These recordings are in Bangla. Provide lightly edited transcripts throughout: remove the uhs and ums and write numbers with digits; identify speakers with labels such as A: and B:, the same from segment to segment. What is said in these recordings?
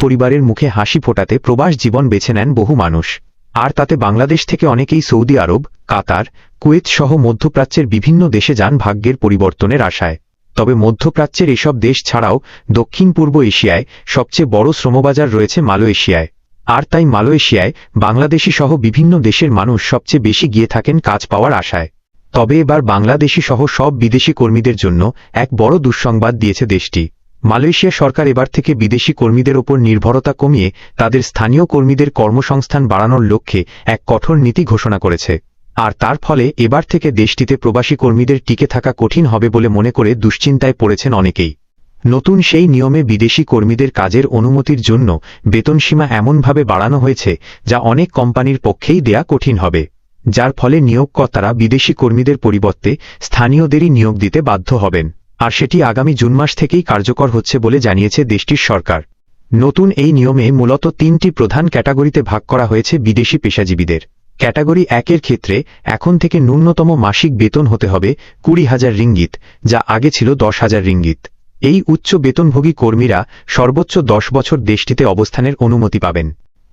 A: পরিবারের মুখে হাসি ফোটাতে প্রবাস জীবন বেছে নেন বহু মানুষ। আর তাতে বাংলাদেশ থেকে অনেকেই সৌদি আরব, কাতার, কুয়েত সহ মধ্যপ্রাচ্যের বিভিন্ন দেশে যান ভাগ্যের পরিবর্তনের আশায়। তবে মধ্যপ্রাচ্যের এসব দেশ ছাড়াও দক্ষিণ পূর্ব এশিয়ায় সবচেয়ে বড় শ্রমবাজার রয়েছে মালয়েশিয়ায়। আর তাই মালয়েশিয়ায় বাংলাদেশি সহ বিভিন্ন দেশের মানুষ সবচেয়ে বেশি গিয়ে থাকেন কাজ পাওয়ার আশায়। তবে এবার বাংলাদেশি সহ সব বিদেশি কর্মীদের জন্য এক বড় দুঃসংবাদ দিয়েছে দেশটি। মালয়েশিয়া সরকার এবার থেকে বিদেশি কর্মীদের ওপর নির্ভরতা কমিয়ে তাদের স্থানীয় কর্মীদের কর্মসংস্থান বাড়ানোর লক্ষ্যে এক কঠোর নীতি ঘোষণা করেছে। আর তার ফলে এবার থেকে দেশটিতে প্রবাসী কর্মীদের টিকে থাকা কঠিন হবে বলে মনে করে দুশ্চিন্তায় পড়েছেন অনেকেই। নতুন সেই নিয়মে বিদেশি কর্মীদের কাজের অনুমতির জন্য বেতনসীমা এমনভাবে বাড়ানো হয়েছে যা অনেক কোম্পানির পক্ষেই দেয়া কঠিন হবে, যার ফলে নিয়োগকর্তারা বিদেশি কর্মীদের পরিবর্তে স্থানীয়দেরই নিয়োগ দিতে বাধ্য হবেন। আর সেটি আগামী জুন মাস থেকেই কার্যকর হচ্ছে বলে জানিয়েছে দেশটির সরকার। নতুন এই নিয়মে মূলত 3টি প্রধান ক্যাটাগরিতে ভাগ করা হয়েছে বিদেশি পেশাজীবীদের। ক্যাটাগরি 1-এর ক্ষেত্রে এখন থেকে ন্যূনতম মাসিক বেতন হতে হবে 20,000 রিঙ্গিত, যা আগে ছিল 10,000 রিঙ্গিত। এই উচ্চ বেতনভোগী কর্মীরা সর্বোচ্চ 10 বছর দেশটিতে অবস্থানের অনুমতি পাবেন।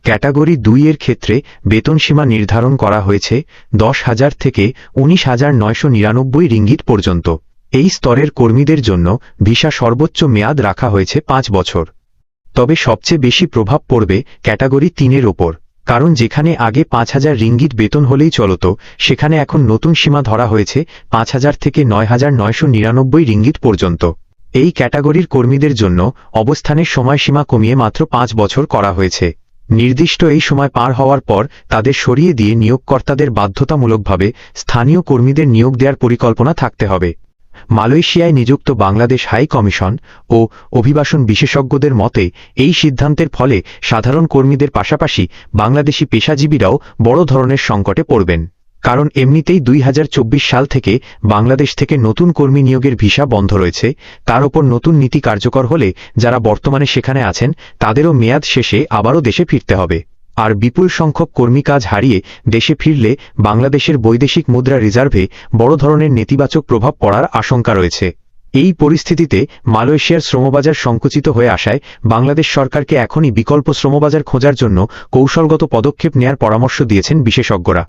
A: ক্যাটাগরি 2-এর ক্ষেত্রে বেতনসীমা নির্ধারণ করা হয়েছে 10,000 থেকে 19,999 রিঙ্গিত পর্যন্ত। এই স্তরের কর্মীদের জন্য ভিসা সর্বোচ্চ মেয়াদ রাখা হয়েছে 5 বছর। তবে সবচেয়ে বেশি প্রভাব পড়বে ক্যাটাগরি 3-এর ওপর, কারণ যেখানে আগে 5,000 রিঙ্গিত বেতন হলেই চলত, সেখানে এখন নতুন সীমা ধরা হয়েছে 5,000 থেকে 9,999 রিঙ্গিত পর্যন্ত। এই ক্যাটাগরির কর্মীদের জন্য অবস্থানের সময়সীমা কমিয়ে মাত্র 5 বছর করা হয়েছে। নির্দিষ্ট এই সময় পার হওয়ার পর তাদের সরিয়ে দিয়ে নিয়োগকর্তাদের বাধ্যতামূলকভাবে স্থানীয় কর্মীদের নিয়োগ দেওয়ার পরিকল্পনা থাকতে হবে। মালয়েশিয়ায় নিযুক্ত বাংলাদেশ হাই কমিশন ও অভিবাসন বিশেষজ্ঞদের মতে এই সিদ্ধান্তের ফলে সাধারণ কর্মীদের পাশাপাশি বাংলাদেশি পেশাজীবীরাও বড় ধরনের সংকটে পড়বেন। কারণ এমনিতেই 2024 সাল থেকে বাংলাদেশ থেকে নতুন কর্মী নিয়োগের ভিসা বন্ধ রয়েছে, তার ওপর নতুন নীতি কার্যকর হলে যারা বর্তমানে সেখানে আছেন তাদেরও মেয়াদ শেষে আবারও দেশে ফিরতে হবে। আর বিপুল সংখ্যক কর্মী কাজ হারিয়ে দেশে ফিরলে বাংলাদেশের বৈদেশিক মুদ্রা রিজার্ভে বড় ধরনের নেতিবাচক প্রভাব পড়ার আশঙ্কা রয়েছে। এই পরিস্থিতিতে মালয়েশিয়ার শ্রমবাজার সংকুচিত হয়ে আসায় বাংলাদেশ সরকারকে এখনই বিকল্প শ্রমবাজার খোঁজার জন্য কৌশলগত পদক্ষেপ নেয়ার পরামর্শ দিয়েছেন বিশেষজ্ঞরা।